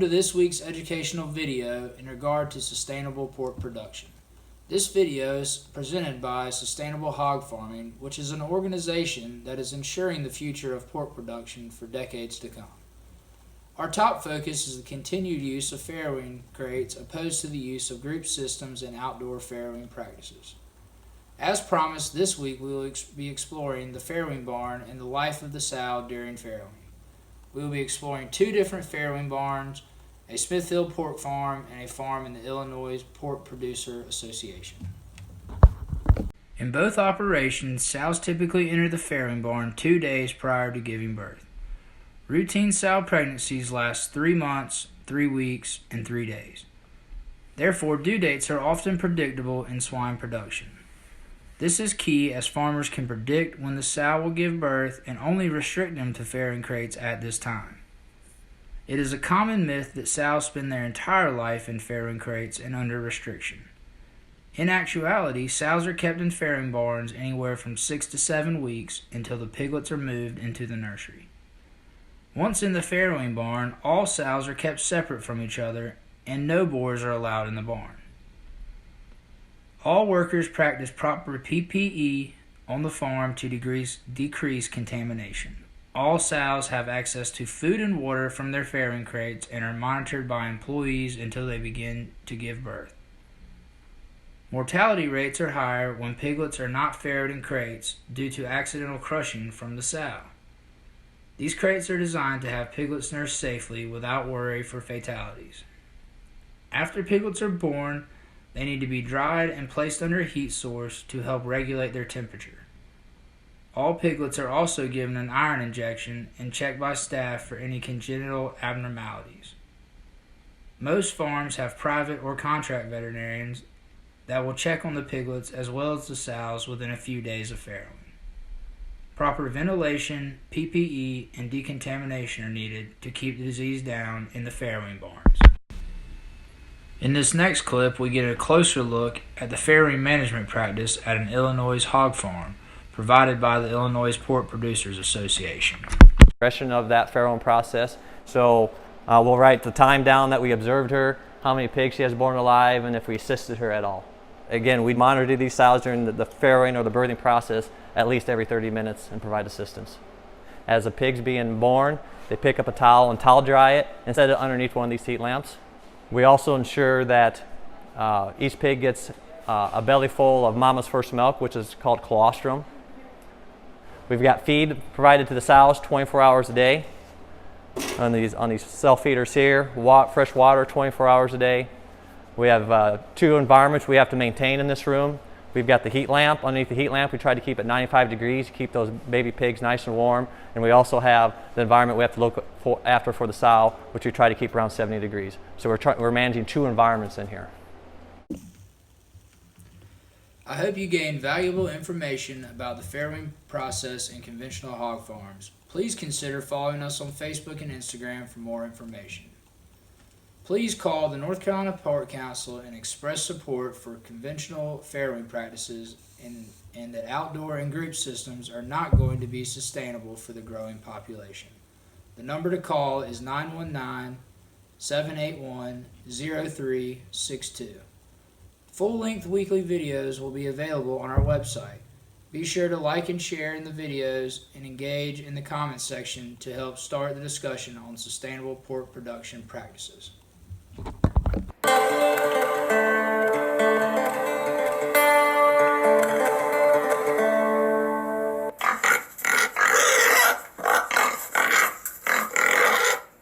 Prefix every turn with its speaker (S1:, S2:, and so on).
S1: to this week's educational video in regard to sustainable pork production. This video is presented by Sustainable Hog Farming, which is an organization that is ensuring the future of pork production for decades to come. Our top focus is the continued use of farrowing crates opposed to the use of group systems and outdoor farrowing practices. As promised, this week we will be exploring the farrowing barn and the life of the sow during farrowing. We will be exploring two different farrowing barns, a Smithfield pork farm, and a farm in the Illinois Pork Producer Association. In both operations, sows typically enter the farrowing barn 2 days prior to giving birth. Routine sow pregnancies last 3 months, 3 weeks, and 3 days. Therefore, due dates are often predictable in swine production. This is key as farmers can predict when the sow will give birth and only restrict them to farrowing crates at this time. It is a common myth that sows spend their entire life in farrowing crates and under restriction. In actuality, sows are kept in farrowing barns anywhere from 6 to 7 weeks until the piglets are moved into the nursery. Once in the farrowing barn, all sows are kept separate from each other and no boars are allowed in the barn. All workers practice proper PPE on the farm to decrease contamination. All sows have access to food and water from their farrowing crates and are monitored by employees until they begin to give birth. Mortality rates are higher when piglets are not farrowed in crates due to accidental crushing from the sow. These crates are designed to have piglets nursed safely without worry for fatalities. After piglets are born, they need to be dried and placed under a heat source to help regulate their temperature. All piglets are also given an iron injection and checked by staff for any congenital abnormalities. Most farms have private or contract veterinarians that will check on the piglets as well as the sows within a few days of farrowing. Proper ventilation, PPE, and decontamination are needed to keep the disease down in the farrowing barns. In this next clip, we get a closer look at the farrowing management practice at an Illinois hog farm provided by the Illinois Pork Producers Association.
S2: Progression of that farrowing process. So we'll write the time down that we observed her, how many pigs she has born alive, and if we assisted her at all. Again, we monitor these sows during the farrowing or the birthing process at least every 30 minutes and provide assistance. As the pig's being born, they pick up a towel and towel dry it and set it underneath one of these heat lamps. We also ensure that each pig gets a belly full of mama's first milk, which is called colostrum. We've got feed provided to the sows 24 hours a day on these self-feeders here, fresh water 24 hours a day. We have 2 environments we have to maintain in this room. We've got the heat lamp. Underneath the heat lamp, we try to keep it 95 degrees, keep those baby pigs nice and warm. And we also have the environment we have to look after for the sow, which we try to keep around 70 degrees. So we're managing 2 environments in here.
S1: I hope you gained valuable information about the farrowing process in conventional hog farms. Please consider following us on Facebook and Instagram for more information. Please call the North Carolina Pork Council and express support for conventional farrowing practices and that outdoor and group systems are not going to be sustainable for the growing population. The number to call is 919-781-0362. Full-length weekly videos will be available on our website. Be sure to like and share in the videos and engage in the comments section to help start the discussion on sustainable pork production practices.